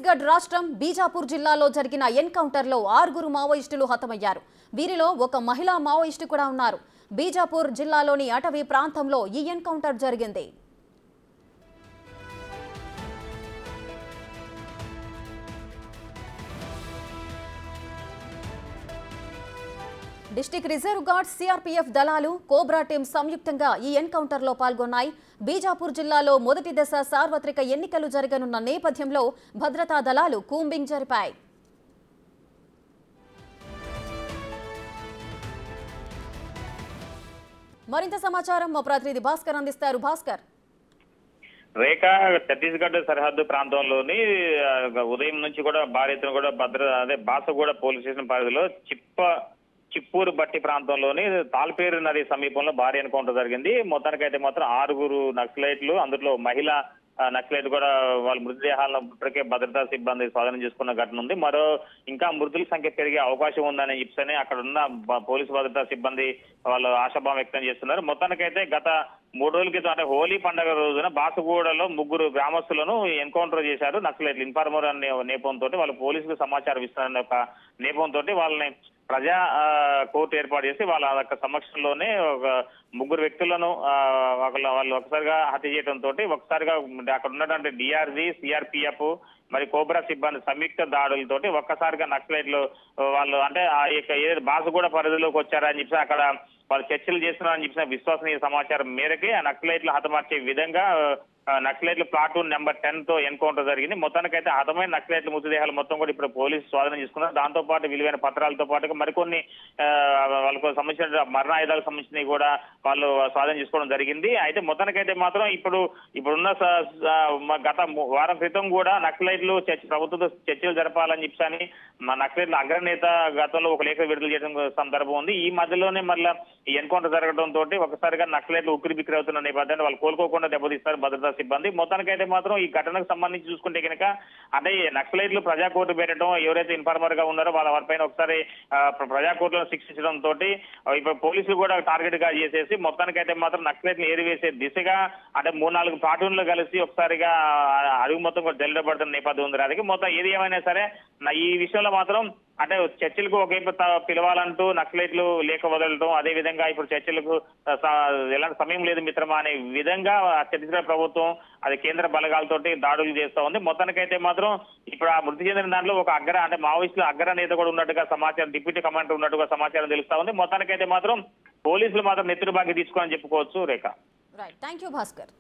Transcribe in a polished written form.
ఛత్తీస్గఢ్ రాష్ట్రం బీజాపూర్ జిల్లాలో జరిగిన ఎన్కౌంటర్లో 6 మావోయిస్టులు హతమయ్యారు. వీరిలో ఒక మహిళా మావోయిస్టు కూడా ఉన్నారు. బీజాపూర్ జిల్లాలోని అటవీ ప్రాంతంలో ఈ ఎన్కౌంటర్ జరిగింది. డిస్ట్రిక్ట్ రిజర్వ్ గార్డ్స్, సిఆర్పీఎఫ్ దళాలు, కోబ్రా టీం సంయుక్తంగా ఈ ఎన్కౌంటర్లో పాల్గొన్నాయి. బీజాపూర్ జిల్లాలో మొదటి దశ సార్వత్రిక ఎన్నికలు జరగనున్న నేపథ్యంలో భద్రతా దళాలు కూంబింగ్ జరిపాయి. మరింత సమాచారం మా ప్రతినిధి భాస్కర్ అందిస్తారు. భాస్కర్, రేఖ ఛత్తీస్గఢ్ సరిహద్దు ప్రాంతంలోని ఉదయం నుంచి కూడా భారీ ఎత్తున కూడా బాసగూడ పోలీస్ స్టేషన్ పరిధిలో చిప్పూరు బట్టి ప్రాంతంలోని తాల్పేరు నది సమీపంలో భారీ ఎన్కౌంటర్ జరిగింది. మొత్తానికైతే మాత్రం 6 నక్సలైట్లు, అందులో మహిళ నక్సలైట్ కూడా వాళ్ళ మృతదేహాలను ఇప్పటికే భద్రతా సిబ్బంది స్వాధీనం చేసుకున్న ఘటన ఉంది. ఇంకా మృతుల సంఖ్య పెరిగే అవకాశం ఉందని చెప్పని అక్కడ ఉన్న పోలీసు భద్రతా సిబ్బంది వాళ్ళు ఆశాభావం వ్యక్తం చేస్తున్నారు. మొత్తానికైతే గత 3 రోజుల క్రితం అంటే హోలీ పండుగ రోజున బాసగూడలో 3 గ్రామస్తులను ఎన్కౌంటర్ చేశారు నక్సలైట్లు. ఇన్ఫార్మర్ అనే నేపంతో వాళ్ళు పోలీసులకు సమాచారం ఇస్తారనే ఒక నేపంతో వాళ్ళని ప్రజా కోర్టు ఏర్పాటు చేసి వాళ్ళ సమక్షంలోనే ఒక 3 వ్యక్తులను వాళ్ళు ఒకసారిగా హత్య చేయడంతో ఒకసారిగా అక్కడ ఉన్నటువంటి డిఆర్జీ, సిఆర్పిఎఫ్ మరి కోబ్రా సిబ్బంది సంయుక్త దాడులతోటి ఒక్కసారిగా నక్సలైట్లు వాళ్ళు అంటే ఆ యొక్క ఏదైతే బాసగూడ పరిధిలోకి వచ్చారని చెప్పి అక్కడ వాళ్ళు చర్చలు చేస్తున్నారని చెప్పిన విశ్వసనీయ సమాచారం మేరకి ఆ నక్సలైట్లు హతమార్చే విధంగా నక్సలైట్లు ప్లాటూన్ నెంబర్ 10 తో ఎన్కౌంటర్ జరిగింది. మొత్తానికైతే హతమైన నక్సలైట్ల మృతదేహాలు మొత్తం కూడా ఇప్పుడు పోలీసు స్వాధీనం చేసుకున్నారు. దాంతో పాటు విలువైన పత్రాలతో పాటు మరికొన్ని వాళ్ళకు సంబంధించిన మరణాయుధాలకు సంబంధించినవి కూడా వాళ్ళు స్వాధీనం చేసుకోవడం జరిగింది. అయితే మొత్తానికైతే మాత్రం ఇప్పుడున్న గత వారం క్రితం కూడా నక్సలైట్లు ప్రభుత్వంతో చర్చలు జరపాలని చెప్పని మా నక్సలైట్ల అగ్రనేత గతంలో ఒక లేఖ విడుదల చేయడం సందర్భం ఉంది. ఈ మధ్యలోనే మళ్ళీ ఈ ఎన్కౌంటర్ జరగడం తోటి ఒకసారిగా నక్సలైట్లు ఉక్కిరి బిక్కిరి అవుతున్న నేపథ్యాన్ని వాళ్ళు కోలుకోకుండా దెబ్బతీస్తారు భద్రతా సిబ్బంది. మొత్తానికైతే మాత్రం ఈ ఘటనకు సంబంధించి చూసుకుంటే కనుక అంటే నక్సలైట్లు ప్రజా కోర్టు పెట్టడం, ఎవరైతే ఇన్ఫార్మర్ గా ఉన్నారో వారిపైన ఒకసారి ప్రజా కోర్టులో శిక్షించడం తోటి ఇప్పుడు పోలీసులు కూడా టార్గెట్ గా చేసేసి మొత్తానికైతే మాత్రం నక్సలైట్లు ఏరివేసే దిశగా అంటే 3-4 ప్లాటూన్లు కలిసి ఒకసారిగా అడుగు మొత్తం కూడా జల్లబడుతున్న నేపథ్యం ఉంది. అది మొత్తం ఏది ఏమైనా సరే ఈ విషయంలో మాత్రం అంటే చర్చలకు ఒకవైపు పిలవాలంటూ నక్సలైట్లు లేఖ వదలడం, అదే విధంగా ఇప్పుడు చర్చలకు ఎలాంటి సమయం లేదు మిత్రమా అనే విధంగా ఛత్తీస్గఢ్ ప్రభుత్వం అది కేంద్ర బలగాలతోటి దాడులు చేస్తా ఉంది. మొత్తానికైతే మాత్రం ఇప్పుడు ఆ మృతి చెందిన దాంట్లో ఒక అంటే మావోయిస్టుల అగ్ర నేత కూడా ఉన్నట్టుగా సమాచారం, డిప్యూటీ కమాండర్ ఉన్నట్టుగా సమాచారం తెలుస్తా ఉంది. మొత్తానికైతే మాత్రం పోలీసులు మాత్రం నెత్తురు బాగి తీసుకోవాలని చెప్పుకోవచ్చు. రేఖ, రైట్, థ్యాంక్ యూ భాస్కర్.